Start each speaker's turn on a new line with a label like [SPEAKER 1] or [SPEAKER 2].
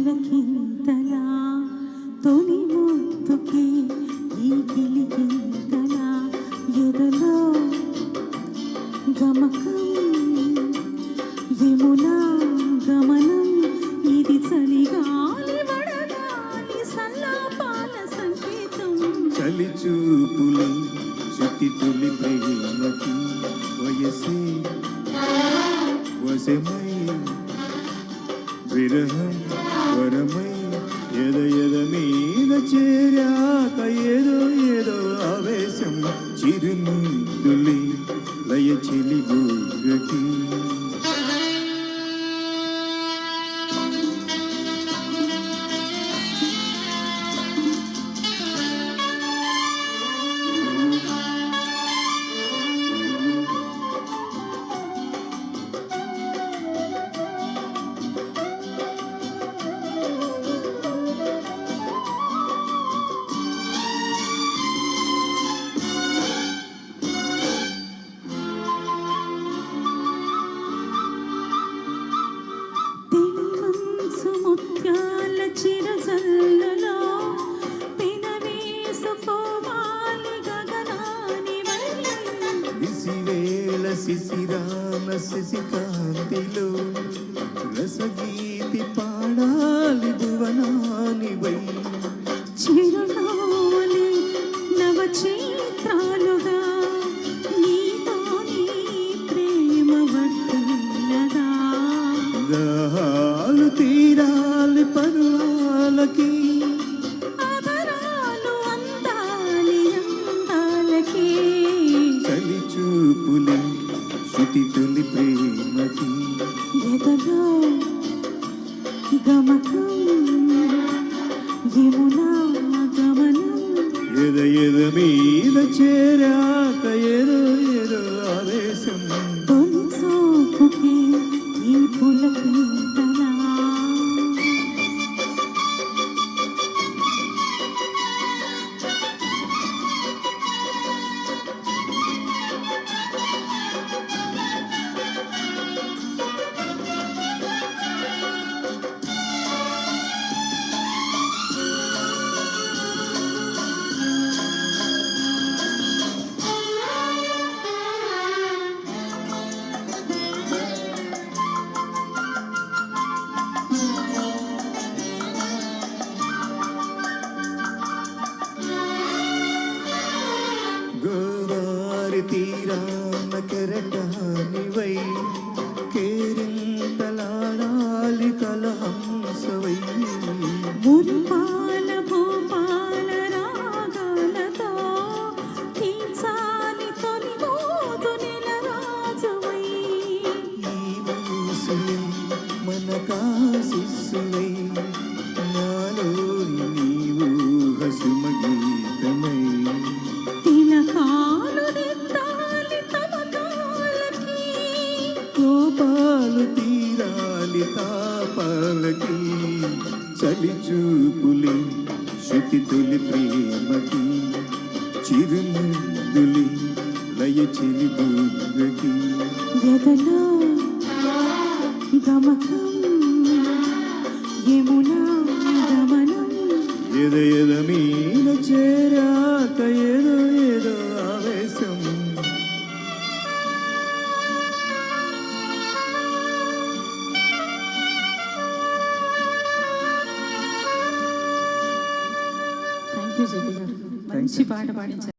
[SPEAKER 1] పులకింతలా తొలి ముద్దుకి ఈ గిలిగింతలా ఎదలో గమకం యమునా గమనం ఇది చలిగాలి వడగాలి సల్లాపాల సంకేతం
[SPEAKER 2] చలి చూపులు చుట్టి తొలి ప్రేమకి వయసే వశమై విరహం వరమై ఎద ఎద మీద చేరాక ఏదో ఏదో ఆవేశం చిరుముద్దులి లయ చెలి బుగ్గకి
[SPEAKER 1] ముత్యాల చిరజల్లలో పినవేసుకోవాలి గగనాని
[SPEAKER 2] విసివేల శిశిరాన శశికాంతిలో రసగీతి పాడాలి భువనాని వై
[SPEAKER 1] చిరునాలి నవచిత్రాలుగా నీతో నీ ప్రేమ వర్తిల్లగా
[SPEAKER 2] దాహాలు తీరాలి పరువాలకి
[SPEAKER 1] ఆదరాలు అందాలి అందాలకి
[SPEAKER 2] చలి చూపులి శృతి తొలి ప్రేమకి
[SPEAKER 1] ఎదలో గమకం యమునా గమనం
[SPEAKER 2] ఎద ఎద మీద చేరాక ఏదో ఏదో ఆవేశం
[SPEAKER 1] తొలి చూపుకి ఈ పులకింతలా
[SPEAKER 2] గోదావరి తీరాన కెరటానివై కేరింతలాడాలి కలహంసవై
[SPEAKER 1] మురిపాల భూపాల రాగాలతో తీర్చాలి తొలి మోదు నెల రాజువై
[SPEAKER 2] ఈ మనసులే మన కాశిస్సువై నాలో నీవు హసుమగీతమై
[SPEAKER 1] తిలకాలు దిద్దాలి తమకాలకి
[SPEAKER 2] కోపాలు తీరాలి తాపాలకి చలి చూపులి శృతి తొలి ప్రేమకి చిరుముద్దులి లయ చెలి బుగ్గకి
[SPEAKER 1] ఎదలో గమకం యమునా గమనం
[SPEAKER 2] ఎద ఎద మీద చేరాక ఏదో ఏదో ఆవేశం
[SPEAKER 1] థ్యాంక్ యూ జేపీ గారు మంచి పాట పాడించారు.